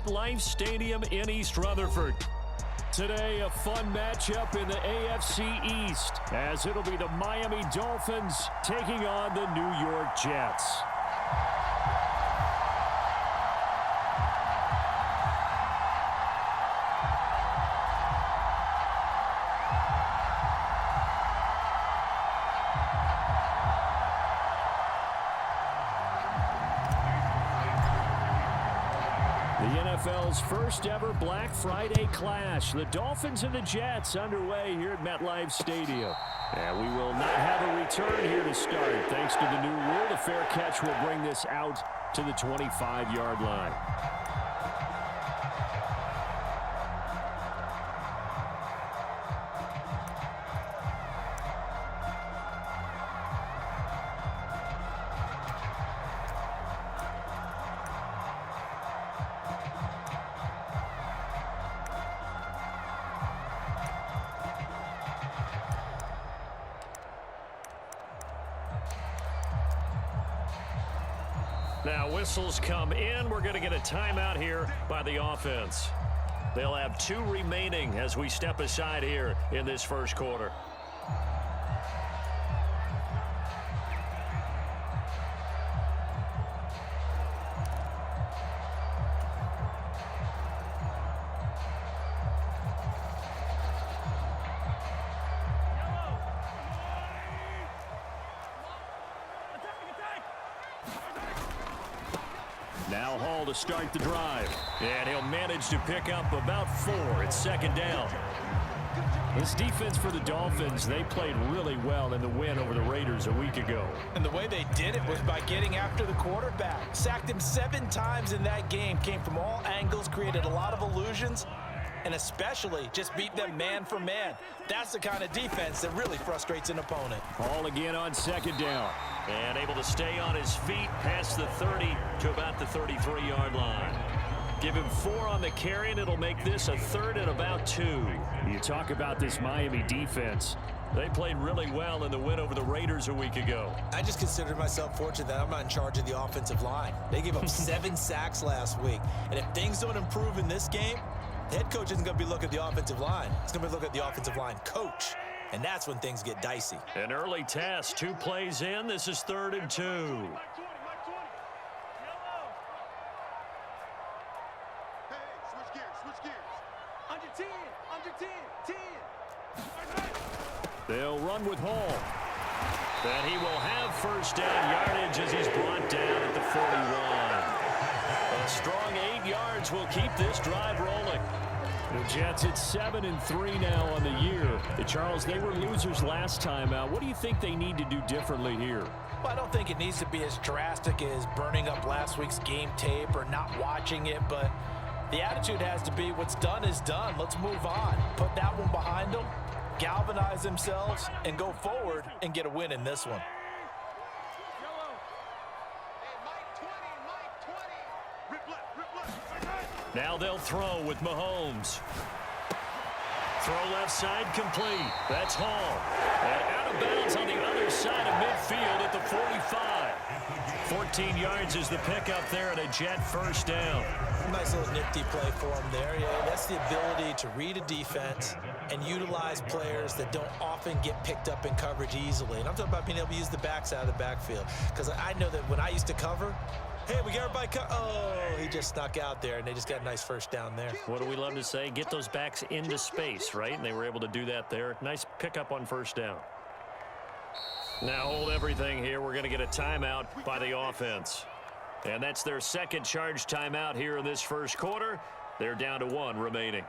MetLife Stadium in East Rutherford. Today, a fun matchup in the AFC East, as it'll be the Miami Dolphins taking on the New York Jets. NFL's first ever Black Friday clash. The Dolphins and the Jets underway here at MetLife Stadium. And we will not have a return here to start. Thanks to the new rule, the fair catch will bring this out to the 25-yard line. Now whistles come in. We're going to get a timeout here by the offense. They'll have 2 remaining as we step aside here in this first quarter. Now Hall to start the drive. And he'll manage to pick up about 4. It's second down. This defense for the Dolphins, they played really well in the win over the Raiders a week ago. And the way they did it was by getting after the quarterback. Sacked him 7 times in that game. Came from all angles, created a lot of illusions, and especially just beat them man for man. That's the kind of defense that really frustrates an opponent. Hall again on second down. And able to stay on his feet past the 30 to about the 33-yard line. Give him 4 on the carry, and it'll make this a 3rd and about 2. You talk about this Miami defense. They played really well in the win over the Raiders a week ago. I just consider myself fortunate that I'm not in charge of the offensive line. They gave up 7 sacks last week. And if things don't improve in this game, the head coach isn't going to be looking at the offensive line. He's going to be looking at the offensive line coach. And that's when things get dicey. An early test, 2 plays in. This is 3rd and 2. They'll run with Hall. And he will have first down yardage as he's brought down at the 41. A strong 8 yards will keep this drive rolling. The Jets at 7-3 now on the year. Charles, they were losers last time out. What do you think they need to do differently here? Well, I don't think it needs to be as drastic as burning up last week's game tape or not watching it, but the attitude has to be what's done is done. Let's move on. Put that one behind them, galvanize themselves, and go forward and get a win in this one. Now they'll throw with Mahomes. Throw left side complete. That's Hall. And out of bounds on the other side of midfield at the 45. 14 yards is the pickup there and a Jet first down. Nice little nifty play for him there. Yeah, that's the ability to read a defense and utilize players that don't often get picked up in coverage easily. And I'm talking about being able to use the backs out of the backfield. Because I know that when I used to cover, hey, we got everybody oh, he just snuck out there, and they just got a nice first down there. What do we love to say? Get those backs into space, right? And they were able to do that there. Nice pickup on first down. Now hold everything here. We're going to get a timeout by the offense. And that's their second charge timeout here in this first quarter. They're down to 1 remaining.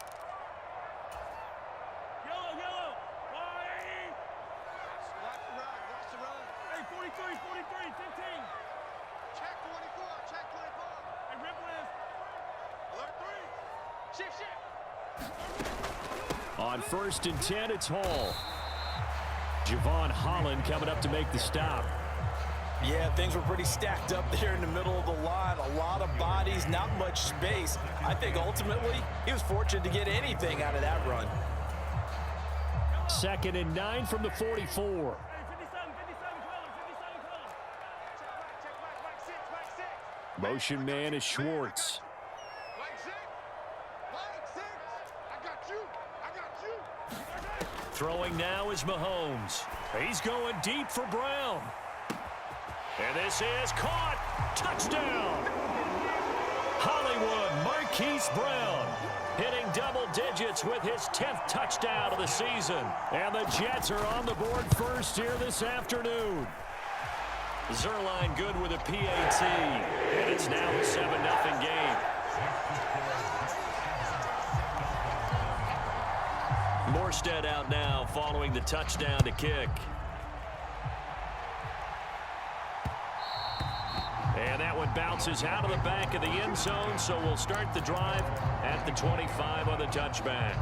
On 1st and 10, it's Hall. Javon Holland coming up to make the stop. Yeah, things were pretty stacked up there in the middle of the line. A lot of bodies, not much space. I think ultimately he was fortunate to get anything out of that run. 2nd and 9 from the 44. Motion man is Schwartz. Throwing now is Mahomes. He's going deep for Brown. And this is caught. Touchdown. Hollywood Marquise Brown hitting double digits with his 10th touchdown of the season. And the Jets are on the board first here this afternoon. Zerline good with a PAT. And it's now a 7-0 game. Morstead out now following the touchdown to kick. And that one bounces out of the back of the end zone, so we'll start the drive at the 25 on the touchback.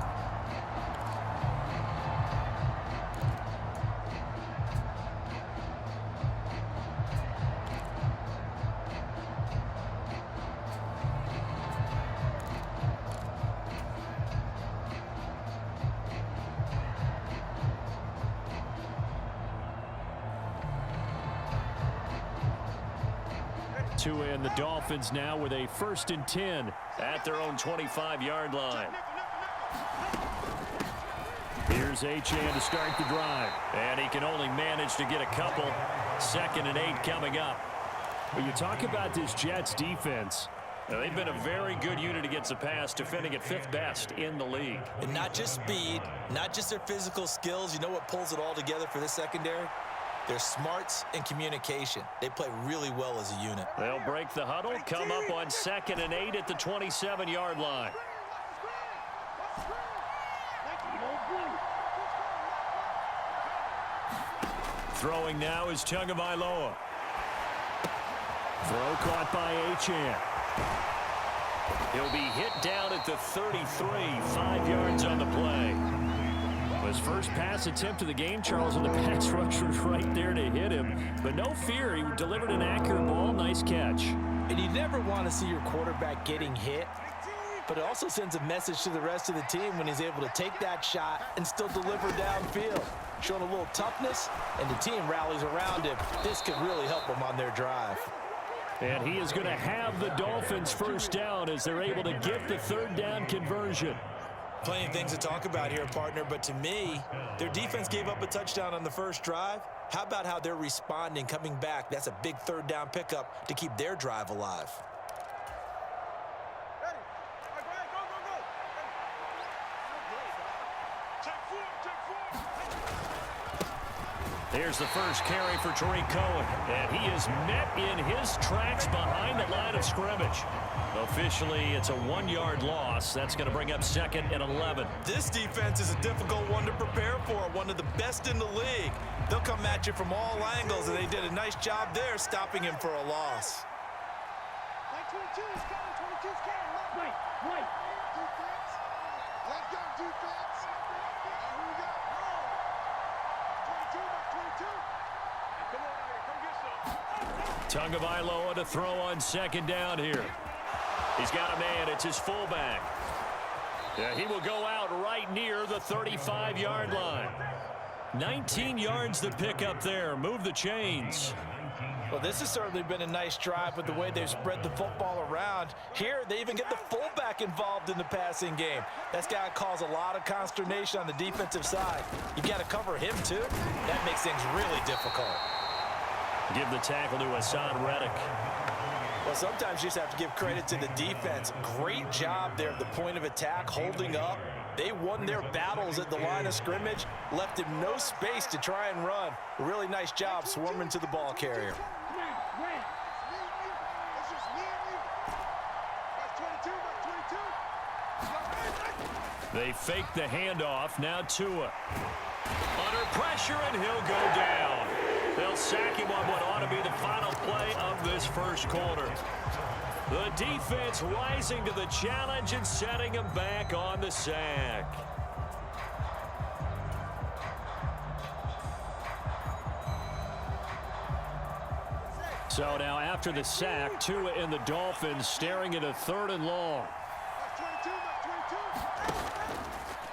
And the Dolphins now with a 1st and 10 at their own 25-yard line. Here's Achane to start the drive. And he can only manage to get a couple. 2nd and 8 coming up. When you talk about this Jets defense, they've been a very good unit against the pass, defending at 5th best in the league. And not just speed, not just their physical skills. You know what pulls it all together for this secondary? Their smarts and communication. They play really well as a unit. They'll break the huddle, come up on 2nd and 8 at the 27-yard line. Throwing now is Tagovailoa. Throw caught by Achane. He'll be hit down at the 33, 5 yards on the play. His first pass attempt of the game, Charles, and the pass rush was right there to hit him. But no fear, he delivered an accurate ball. Nice catch. And you never want to see your quarterback getting hit, but it also sends a message to the rest of the team when he's able to take that shot and still deliver downfield. Showing a little toughness, and the team rallies around him. This could really help them on their drive. And he is going to have the Dolphins first down as they're able to get the 3rd down conversion. Plenty of things to talk about here, partner, but to me, their defense gave up a touchdown on the first drive. How about how they're responding, coming back? That's a big 3rd down pickup to keep their drive alive. Here's the first carry for Tariq Cohen, and he is met in his tracks behind the line of scrimmage. Officially, it's a 1-yard loss. That's going to bring up 2nd and 11. This defense is a difficult one to prepare for, one of the best in the league. They'll come at you from all angles, and they did a nice job there stopping him for a loss. Tagovailoa to throw on 2nd down here. He's got a man. It's his fullback. Yeah, he will go out right near the 35-yard line. 19 yards to pick up there. Move the chains. Well, this has certainly been a nice drive with the way they've spread the football around. Here, they even get the fullback involved in the passing game. That's got to cause a lot of consternation on the defensive side. You've got to cover him, too. That makes things really difficult. Give the tackle to Hassan Reddick. Well, sometimes you just have to give credit to the defense. Great job there at the point of attack, holding up. They won their battles at the line of scrimmage, left him no space to try and run. A really nice job swarming to the ball carrier. They fake the handoff. Now Tua. Under pressure, and he'll go down. They'll sack him on what ought to be the final play of this first quarter. The defense rising to the challenge and setting him back on the sack. So now after the sack, Tua and the Dolphins staring at a 3rd and long.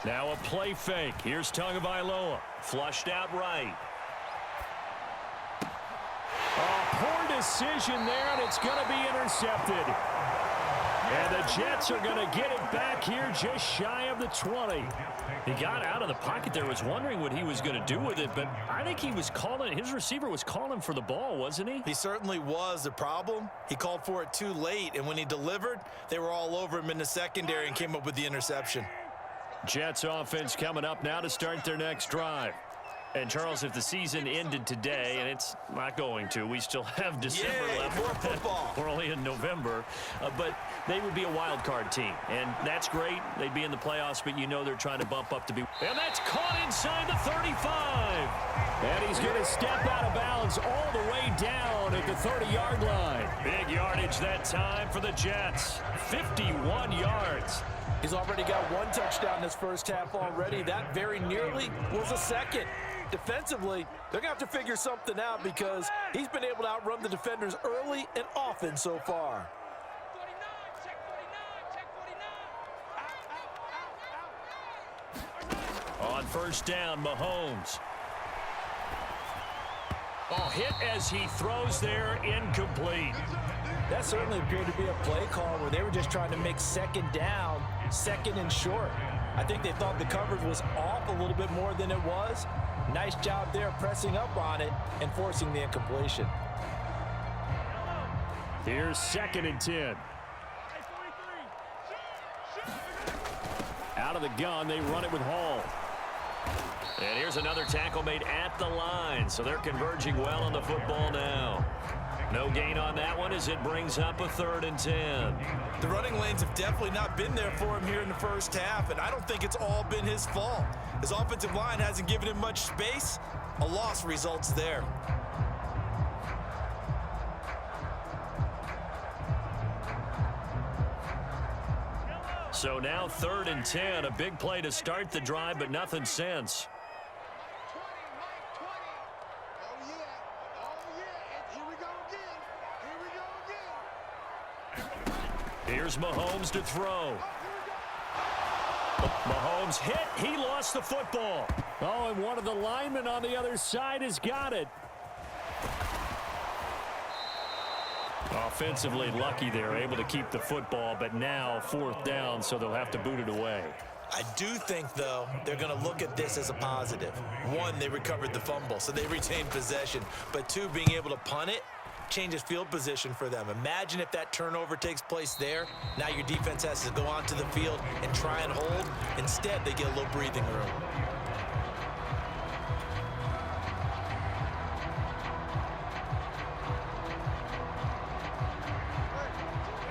Now a play fake. Here's Tagovailoa. Flushed out right. Poor decision there, and it's going to be intercepted. And the Jets are going to get it back here just shy of the 20. He got out of the pocket there, was wondering what he was going to do with it, but I think he was calling, his receiver was calling for the ball, wasn't he? He certainly was. The problem, he called for it too late, and when he delivered, they were all over him in the secondary and came up with the interception. Jets offense coming up now to start their next drive. And, Charles, if the season ended today, and it's not going to, we still have December left. More football. We're only in November. But they would be a wild card team. And that's great. They'd be in the playoffs, but you know they're trying to bump up to be. And that's caught inside the 35. And he's going to step out of bounds all the way down at the 30-yard line. Big yardage that time for the Jets. 51 yards. He's already got one touchdown this first half already. That very nearly was a second. Defensively, they're going to have to figure something out because he's been able to outrun the defenders early and often so far. On first down, Mahomes. Oh, hit as he throws there, incomplete. That certainly appeared to be a play call where they were just trying to make second down, second and short. I think they thought the coverage was off a little bit more than it was. Nice job there pressing up on it and forcing the incompletion. Here's 2nd and 10. Out of the gun, they run it with Hall. And here's another tackle made at the line, so they're converging well on the football now. No gain on that one as it brings up a 3rd and 10. The running lanes have definitely not been there for him here in the first half, and I don't think it's all been his fault. His offensive line hasn't given him much space. A loss results there. So now 3rd and 10, a big play to start the drive, but nothing since. Here's Mahomes to throw. Mahomes hit. He lost the football. Oh, and one of the linemen on the other side has got it. Offensively lucky they're able to keep the football, but now 4th down, so they'll have to boot it away. I do think, though, they're going to look at this as a positive. One, they recovered the fumble, so they retained possession. But two, being able to punt it changes field position for them. Imagine if that turnover takes place there. Now your defense has to go onto the field and try and hold. Instead, they get a little breathing room.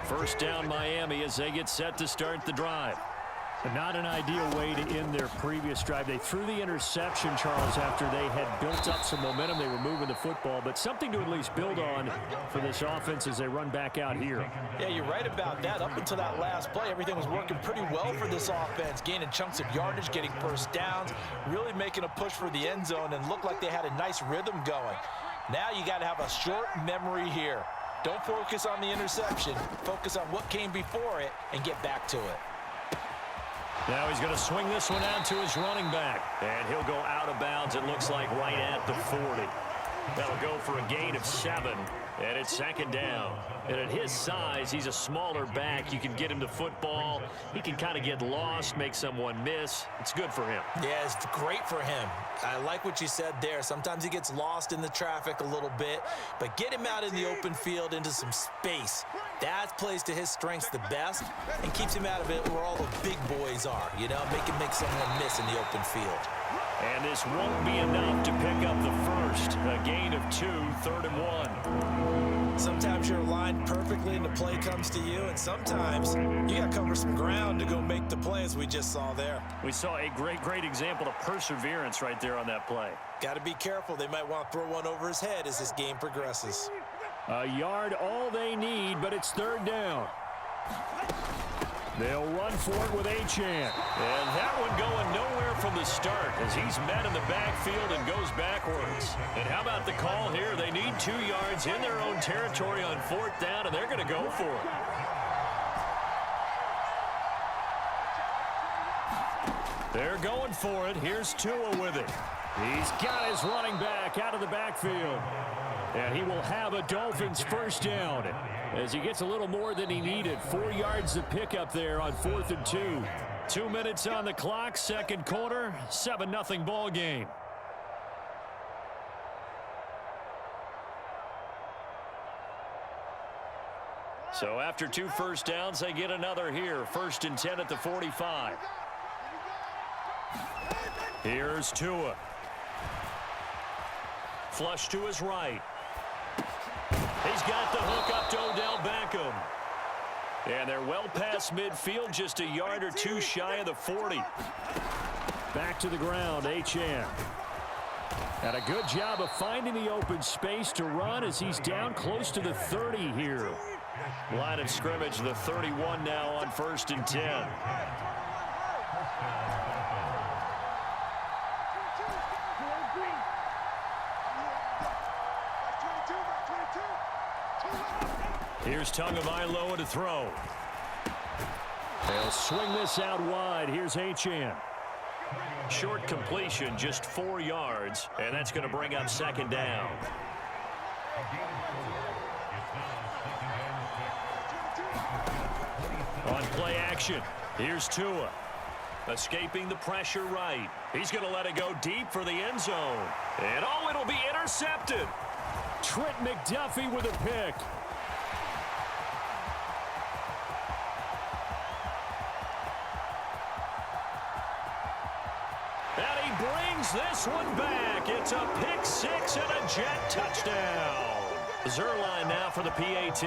First down, Miami, as they get set to start the drive. But not an ideal way to end their previous drive. They threw the interception, Charles, after they had built up some momentum. They were moving the football, but something to at least build on for this offense as they run back out here. Yeah, you're right about that. Up until that last play, everything was working pretty well for this offense, gaining chunks of yardage, getting first downs, really making a push for the end zone, and looked like they had a nice rhythm going. Now you got to have a short memory here. Don't focus on the interception. Focus on what came before it and get back to it. Now he's going to swing this one out to his running back. And he'll go out of bounds, it looks like, right at the 40. That'll go for a gain of 7. And it's 2nd down. And at his size, he's a smaller back. You can get him to football. He can kind of get lost, make someone miss. It's good for him. Yeah, it's great for him. I like what you said there. Sometimes he gets lost in the traffic a little bit. But get him out in the open field into some space. That plays to his strengths the best and keeps him out of it where all the big boys are. You know, make someone miss in the open field. And this won't be enough to pick up the first. A gain of 2, 3rd and 1. Sometimes you're aligned perfectly and the play comes to you, and sometimes you got to cover some ground to go make the play, as we just saw there. We saw a great example of perseverance right there on that play. Got to be careful. They might want to throw one over his head as this game progresses. A yard all they need, but it's 3rd down. They'll run for it with Achane. And that one going nowhere from the start as he's met in the backfield and goes backwards. And how about the call here? They need 2 yards in their own territory on 4th down, and they're going to go for it. They're going for it. Here's Tua with it. He's got his running back out of the backfield. And he will have a Dolphins first down as he gets a little more than he needed. 4 yards of pickup there on 4th and 2. 2 minutes on the clock, second quarter, 7-0 ball game. So after 2 first downs, they get another here. 1st and 10 at the 45. Here's Tua. Flush to his right. He's got the hook up to Odell Beckham. And they're well past midfield, just a yard or 2 shy of the 40. Back to the ground, Achane. And a good job of finding the open space to run as he's down close to the 30 here. Line of scrimmage, the 31 now on 1st and 10. Here's Tagovailoa to throw. They'll swing this out wide. Here's Achane. Short completion, just 4 yards, and that's going to bring up 2nd down. On play action, here's Tua. Escaping the pressure right. He's going to let it go deep for the end zone. And oh, it'll be intercepted. Trent McDuffie with a pick. And he brings this one back. It's a pick 6 and a jet touchdown. Zerline now for the PAT.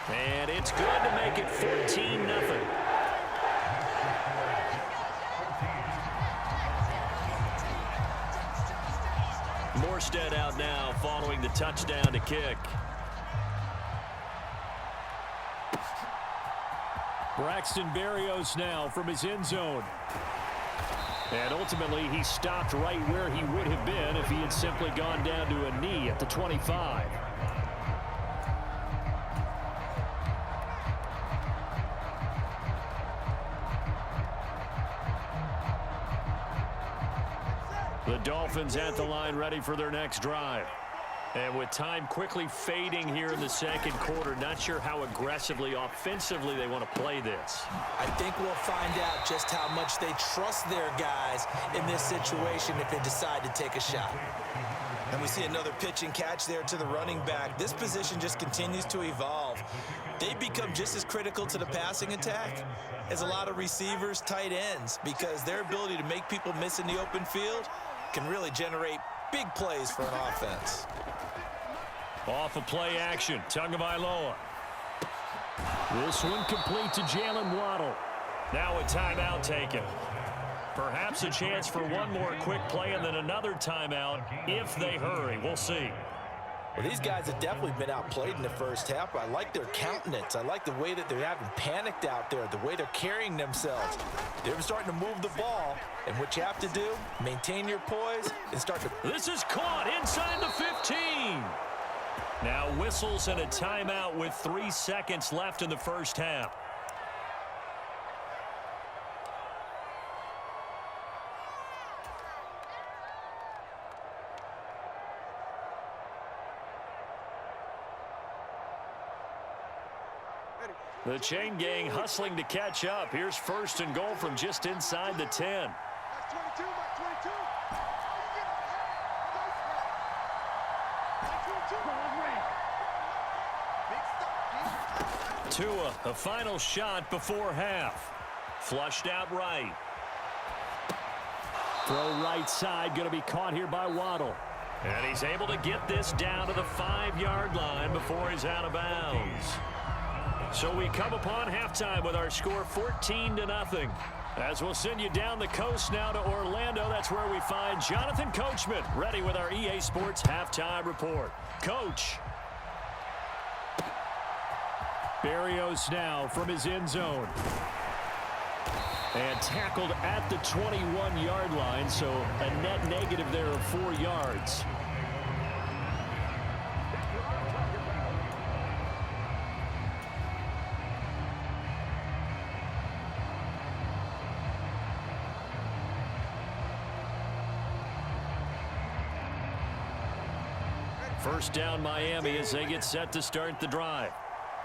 And it's good to make it 14-0. Morstead out now following the touchdown to kick. Braxton Berrios now from his end zone. And ultimately, he stopped right where he would have been if he had simply gone down to a knee at the 25. The Dolphins at the line ready for their next drive. And with time quickly fading here in the second quarter, not sure how aggressively, offensively they want to play this. I think we'll find out just how much they trust their guys in this situation if they decide to take a shot. And we see another pitch and catch there to the running back. This position just continues to evolve. They become just as critical to the passing attack as a lot of receivers, tight ends, because their ability to make people miss in the open field can really generate big plays for an offense. Off of play action, Tagovailoa. This one complete to Jalen Waddle. Now a timeout taken. Perhaps a chance for one more quick play and then another timeout if they hurry. We'll see. Well, these guys have definitely been outplayed in the first half. I like their countenance. I like the way that they haven't panicked out there, the way they're carrying themselves. They're starting to move the ball, and what you have to do, maintain your poise and start to... This is caught inside the 15. Now whistles and a timeout with 3 seconds left in the first half. The chain gang hustling to catch up. Here's 1st and goal from just inside the 10. Tua, a final shot before half. Flushed out right. Throw right side, going to be caught here by Waddle. And he's able to get this down to the 5-yard line before he's out of bounds. So we come upon halftime with our score 14-0. As we'll send you down the coast now to Orlando, that's where we find Jonathan Coachman ready with our EA Sports halftime report. Coach. Berrios now from his end zone. And tackled at the 21-yard line, so a net negative there of 4 yards. First down Miami as they get set to start the drive.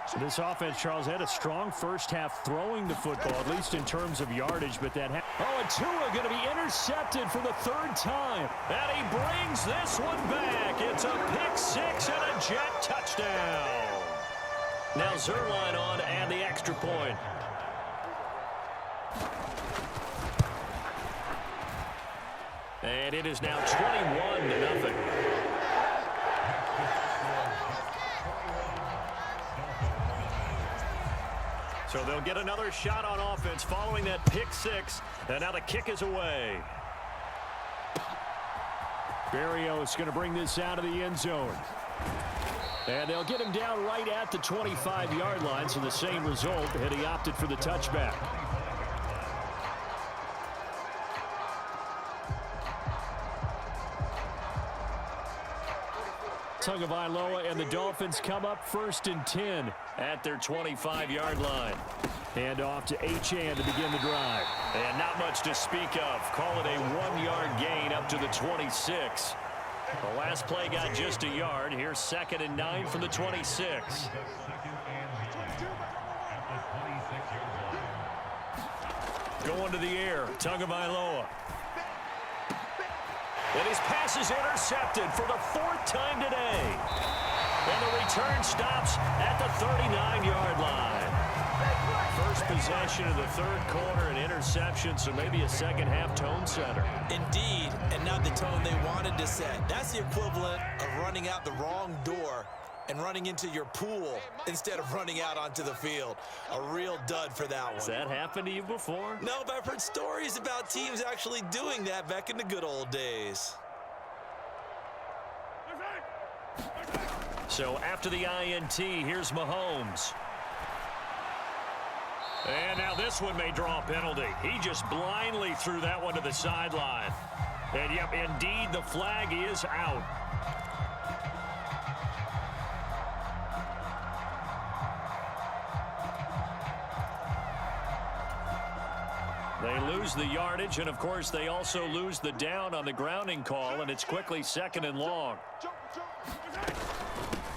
So this offense, Charles, had a strong first half throwing the football, at least in terms of yardage, but that... and Tua going to be intercepted for the third time. And he brings this one back. It's a pick six and a jet touchdown. Now Zerline on and the extra point. And it is now 21-0. So they'll get another shot on offense following that pick six. And now the kick is away. Barrios going to bring this out of the end zone. And they'll get him down right at the 25-yard line. So the same result, and he opted for the touchback. Tagovailoa and the Dolphins come up 1st and 10 at their 25-yard line. And off to Achane to begin the drive. And not much to speak of. Call it a 1-yard gain up to the 26. The last play got just a yard. Here's 2nd and 9 from the 26. Going to the air, Tagovailoa. And his pass is intercepted for the 4th time today. And the return stops at the 39-yard line. First possession of the third quarter, an interception, so maybe a second-half tone setter. Indeed, and not the tone they wanted to set. That's the equivalent of running out the wrong door and running into your pool instead of running out onto the field. A real dud for that one. Has that happened to you before? No, but I've heard stories about teams actually doing that back in the good old days. So after the INT, here's Mahomes. And now this one may draw a penalty. He just blindly threw that one to the sideline. And yep, indeed, the flag is out. They lose the yardage, and of course they also lose the down on the grounding call, and it's quickly 2nd and long.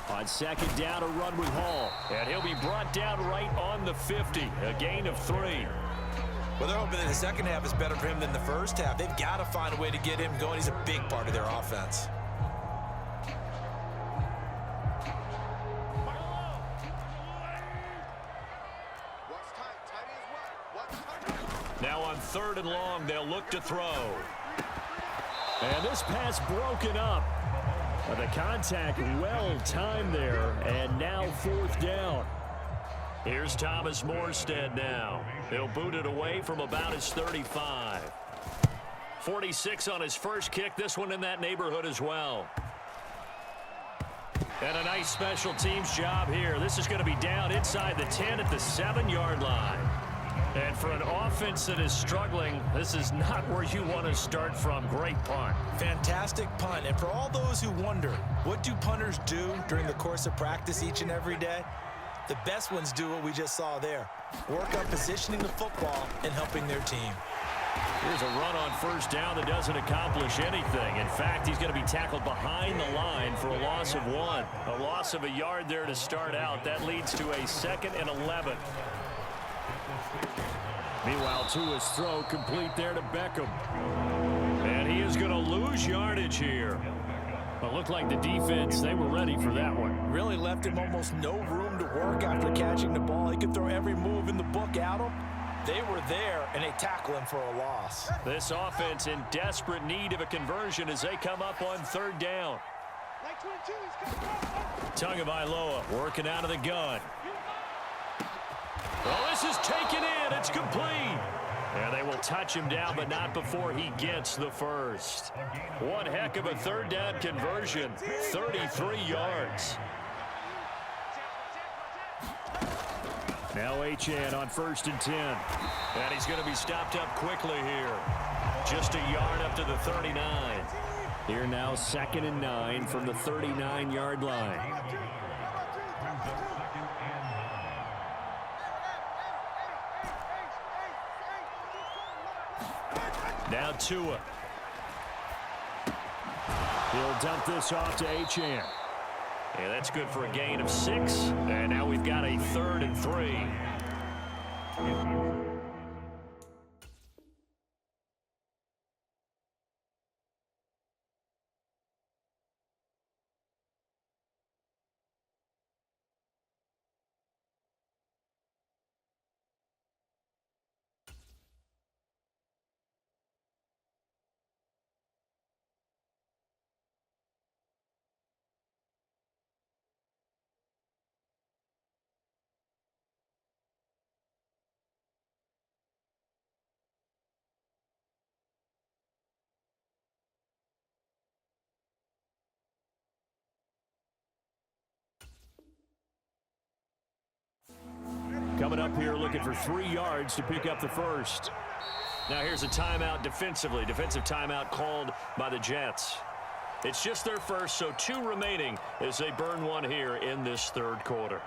On 2nd down, a run with Hall. And he'll be brought down right on the 50, a gain of 3. Well, they're hoping that the second half is better for him than the first half. They've got to find a way to get him going. He's a big part of their offense. Now on 3rd and long, they'll look to throw. And this pass broken up. The contact well timed there, and now 4th down. Here's Thomas Morstead now. He'll boot it away from about his 35. 46 on his first kick. This one in that neighborhood as well. And a nice special teams job here. This is going to be down inside the 10 at the 7-yard line. And for an offense that is struggling, this is not where you want to start from. Great punt. Fantastic punt. And for all those who wonder, what do punters do during the course of practice each and every day? The best ones do what we just saw there. Work on positioning the football and helping their team. Here's a run on 1st down that doesn't accomplish anything. In fact, he's going to be tackled behind the line for a loss of 1. A loss of a yard there to start out. That leads to a 2nd and 11. Meanwhile, Tua's throw complete there to Beckham. And he is going to lose yardage here. It looked like the defense, they were ready for that one. Really left him almost no room to work after catching the ball. He could throw every move in the book at him. They were there, and they tackle him for a loss. This offense in desperate need of a conversion as they come up on 3rd down. Tagovailoa working out of the gun. Well, this is taken in. It's complete. And they will touch him down, but not before he gets the first. One heck of a 3rd down conversion. 33 yards. Now Achane on 1st and 10. And he's going to be stopped up quickly here. Just a yard up to the 39. Here now 2nd and 9 from the 39-yard line. Now Tua. He'll dump this off to Achane. And that's good for a gain of 6. And now we've got a 3rd and 3. Coming up here looking for 3 yards to pick up the first. Now here's a timeout defensively. Defensive timeout called by the Jets. It's just their first, so 2 remaining as they burn one here in this 3rd quarter.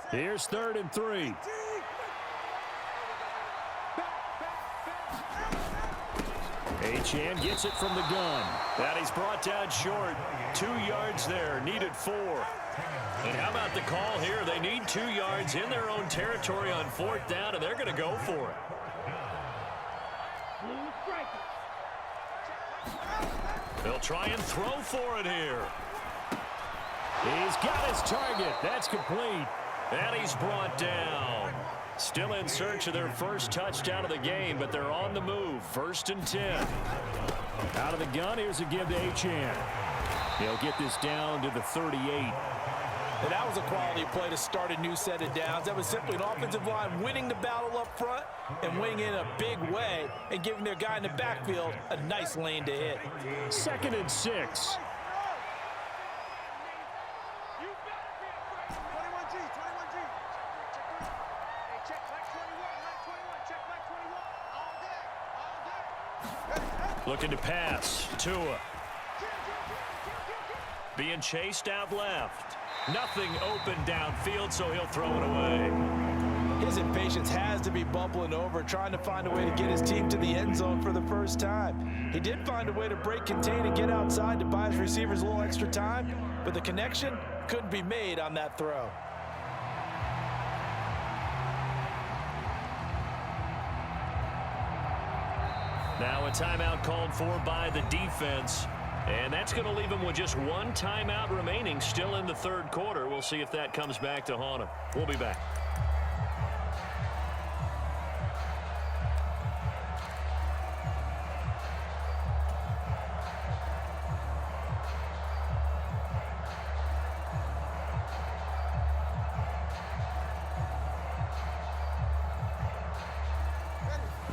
Here's 3rd and 3. Achane gets it from the gun. And he's brought down short. 2 yards there, needed 4. And how about the call here? They need 2 yards in their own territory on 4th down, and they're going to go for it. They'll try and throw for it here. He's got his target. That's complete. And he's brought down. Still in search of their first touchdown of the game, but they're on the move. 1st and 10. Out of the gun, here's a give to Achane. He'll get this down to the 38. And that was a quality play to start a new set of downs. That was simply an offensive line winning the battle up front and winning in a big way and giving their guy in the backfield a nice lane to hit. 2nd and 6. Looking to pass. Tua. Being chased out left. Nothing open downfield, so he'll throw it away. His impatience has to be bubbling over, trying to find a way to get his team to the end zone for the first time. He did find a way to break contain and get outside to buy his receivers a little extra time, but the connection couldn't be made on that throw. Now a timeout called for by the defense. And that's going to leave them with just 1 timeout remaining still in the 3rd quarter. We'll see if that comes back to haunt them. We'll be back.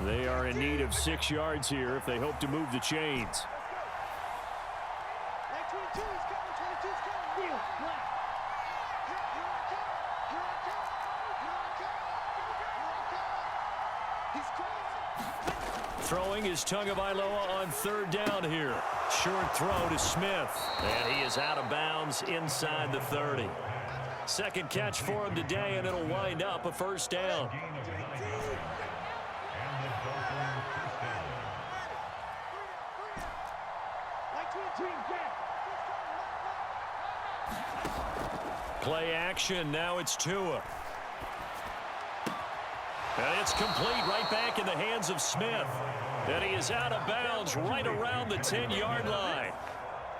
They are in need of 6 yards here if they hope to move the chains. Throwing is Tagovailoa on 3rd down here. Short throw to Smith. And he is out of bounds inside the 30. 2nd catch for him today, and it'll wind up a 1st down. Play action. Now it's Tua. And it's complete right back in the hands of Smith. And he is out of bounds right around the 10-yard line.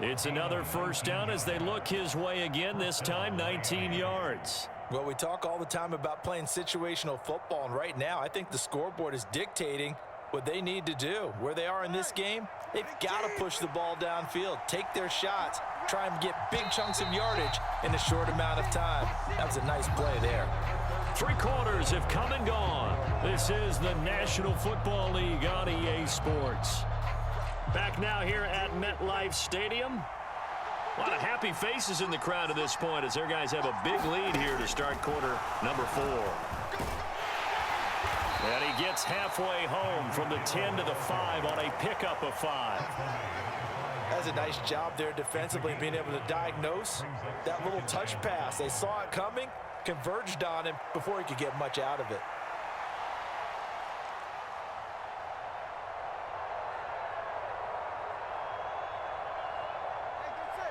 It's another 1st down as they look his way again, this time 19 yards. Well, we talk all the time about playing situational football, and right now I think the scoreboard is dictating what they need to do. Where they are in this game, they've got to push the ball downfield, take their shots, try and get big chunks of yardage in a short amount of time. That was a nice play there. 3 quarters have come and gone. This is the National Football League on EA Sports. Back now here at MetLife Stadium. A lot of happy faces in the crowd at this point as their guys have a big lead here to start quarter number 4. And he gets halfway home from the 10 to the 5 on a pickup of 5. As does a nice job there defensively, being able to diagnose that little touch pass. They saw it coming, converged on him before he could get much out of it.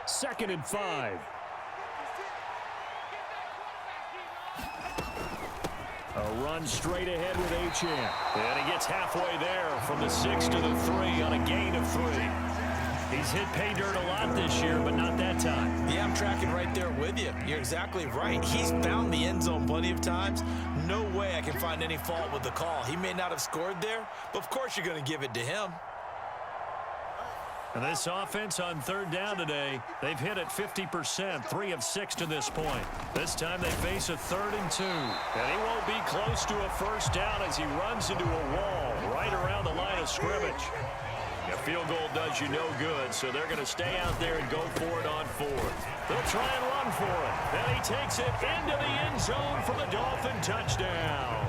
Second and 5. A run straight ahead with Achane. And he gets halfway there from the 6 to the 3 on a gain of 3. He's hit pay dirt a lot this year, but not that time. Yeah, I'm tracking right there with you. You're exactly right. He's found the end zone plenty of times. No way I can find any fault with the call. He may not have scored there, but of course you're going to give it to him. And this offense on third down today, they've hit it 50%, 3 of 6 to this point. This time they face a 3rd and 2. And he won't be close to a first down as he runs into a wall right around the line of scrimmage. A field goal does you no good, so they're going to stay out there and go for it on 4th. They'll try and run for it. And he takes it into the end zone for the Dolphin touchdown.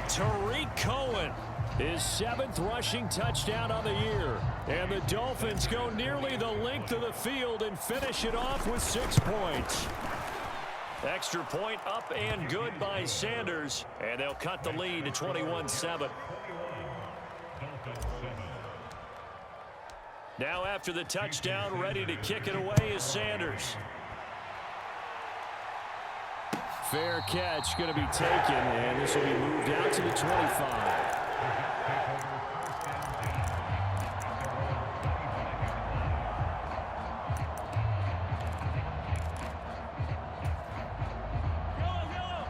Tariq Cohen, his 7th rushing touchdown on the year. And the Dolphins go nearly the length of the field and finish it off with 6 points. Extra point up and good by Sanders. And they'll cut the lead to 21-7. Now after the touchdown, ready to kick it away is Sanders. Fair catch going to be taken, and this will be moved out to the 25.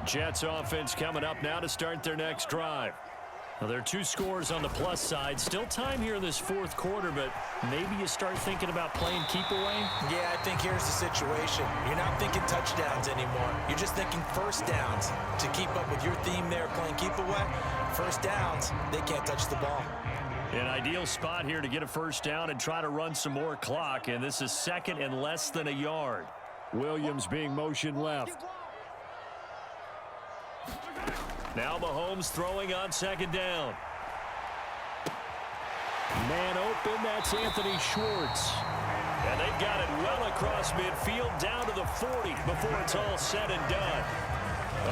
Jets offense coming up now to start their next drive. Now, there are 2 scores on the plus side. Still time here in this 4th quarter, but maybe you start thinking about playing keep away? Yeah, I think here's the situation. You're not thinking touchdowns anymore. You're just thinking first downs. To keep up with your theme there, playing keep away, first downs, they can't touch the ball. An ideal spot here to get a first down and try to run some more clock, and this is 2nd and less than a yard. Williams being motioned left. Now Mahomes throwing on 2nd down. Man open, that's Anthony Schwartz. And they've got it well across midfield down to the 40 before it's all said and done.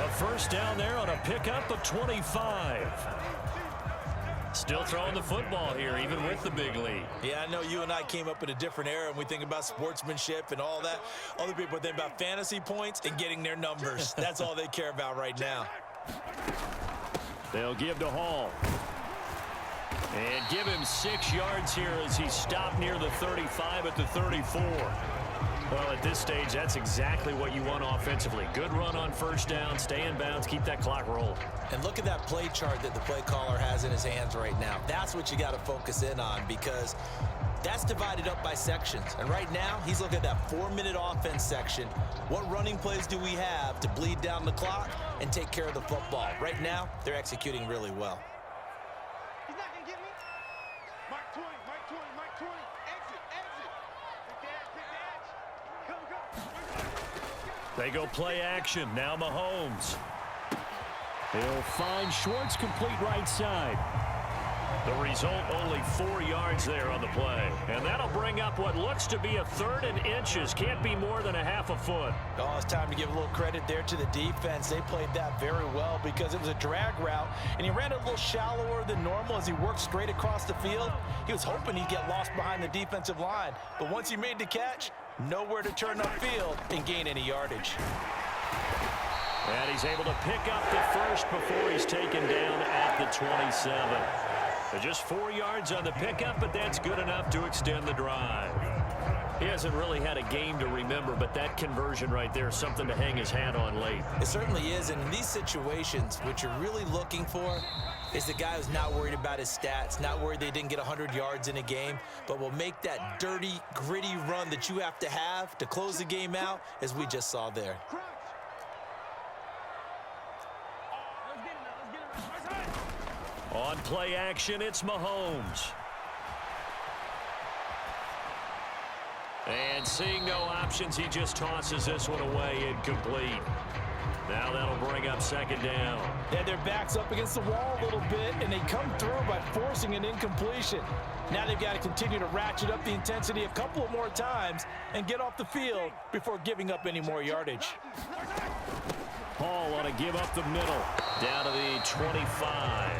A first down there on a pickup of 25. Still throwing the football here, even with the big lead. Yeah, I know you and I came up in a different era, and we think about sportsmanship and all that. Other people think about fantasy points and getting their numbers. That's all they care about right now. They'll give to Hall. And give him 6 yards here as he stopped near the 35 at the 34. Well, at this stage, that's exactly what you want offensively. Good run on first down, stay in bounds, keep that clock rolling. And look at that play chart that the play caller has in his hands right now. That's what you got to focus in on, because that's divided up by sections. And right now, he's looking at that 4-minute offense section. What running plays do we have to bleed down the clock and take care of the football? Right now, they're executing really well. He's not going to get me. Mark 20, Mark 20, Mark 20. Exit, exit. Take the edge, Come. They go play action. Now Mahomes. He'll find Schwartz complete right side. The result, only 4 yards there on the play. And that'll bring up what looks to be a 3rd and inches. Can't be more than a half a foot. Oh, it's time to give a little credit there to the defense. They played that very well because it was a drag route, and he ran it a little shallower than normal as he worked straight across the field. He was hoping he'd get lost behind the defensive line. But once he made the catch, nowhere to turn upfield and gain any yardage. And he's able to pick up the first before he's taken down at the 27. Just 4 yards on the pickup, but that's good enough to extend the drive. He hasn't really had a game to remember, but that conversion right there is something to hang his hat on late. It certainly is, and in these situations, what you're really looking for is the guy who's not worried about his stats, not worried they didn't get 100 yards in a game, but will make that dirty, gritty run that you have to close the game out, as we just saw there. On play action, it's Mahomes. And seeing no options, he just tosses this one away incomplete. Now that'll bring up second down. Yeah, their back's up against the wall a little bit, and they come through by forcing an incompletion. Now they've got to continue to ratchet up the intensity a couple of more times and get off the field before giving up any more yardage. Hall ought to give up the middle. Down to the 25.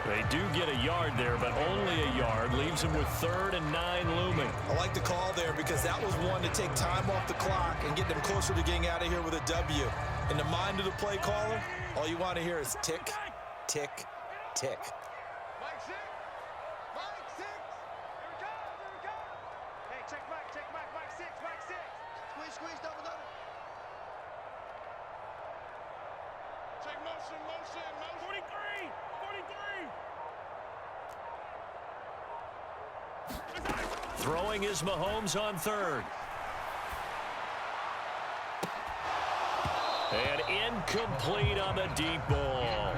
They do get a yard there, but only a yard. Leaves them with 3rd and 9 looming. I like the call there because that was one to take time off the clock and get them closer to getting out of here with a W. In the mind of the play caller, all you want to hear is tick, tick, tick. Mike 6. Mike 6. Here we go. Here we go. Hey, check Mike. Check Mike. Mike 6. Mike 6. Squeeze, squeeze, double, double. Check motion, motion, motion. 43. 43. Throwing is Mahomes on 3rd. And incomplete on the deep ball.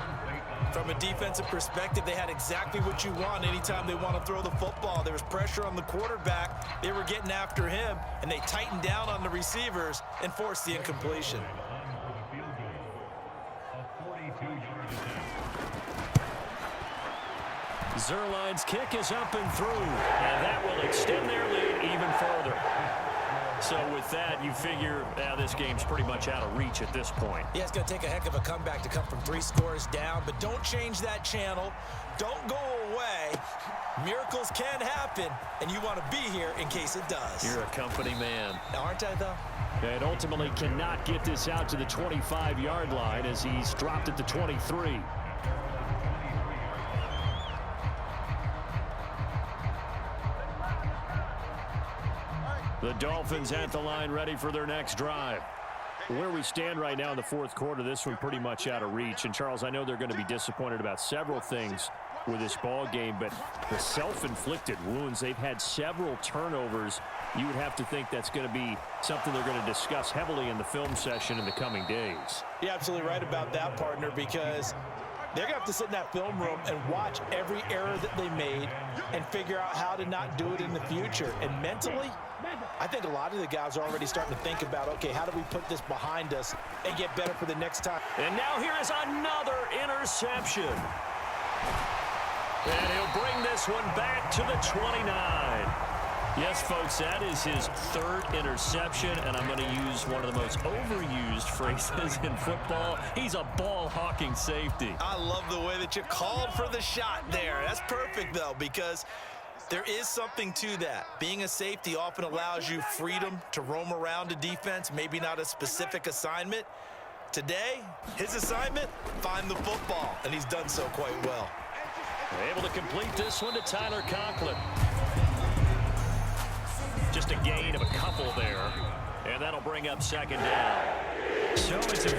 From a defensive perspective, they had exactly what you want anytime they want to throw the football. There was pressure on the quarterback. They were getting after him, and they tightened down on the receivers and forced the incompletion. Zerline's kick is up and through, and that will extend their lead even further. So with that, you figure this game's pretty much out of reach at this point. Yeah, it's going to take a heck of a comeback to come from 3 scores down, but don't change that channel. Don't go away. Miracles can happen, and you want to be here in case it does. You're a company man. Aren't I, though? And ultimately cannot get this out to the 25-yard line as he's dropped at the 23. The Dolphins at the line ready for their next drive. Where we stand right now in the 4th quarter, this one pretty much out of reach. And, Charles, I know they're going to be disappointed about several things with this ball game, but the self-inflicted wounds, they've had several turnovers. You would have to think that's going to be something they're going to discuss heavily in the film session in the coming days. You're absolutely right about that, partner, because they're going to have to sit in that film room and watch every error that they made and figure out how to not do it in the future. And mentally, I think a lot of the guys are already starting to think about, okay, how do we put this behind us and get better for the next time? And now here is another interception. And he'll bring this one back to the 29. Yes, folks, that is his 3rd interception, and I'm going to use one of the most overused phrases in football. He's a ball-hawking safety. I love the way that you called for the shot there. That's perfect, though, because there is something to that. Being a safety often allows you freedom to roam around a defense, maybe not a specific assignment. Today, his assignment, find the football, and he's done so quite well. Able to complete this one to Tyler Conklin. Just a gain of a couple there, and that'll bring up second down. So it's a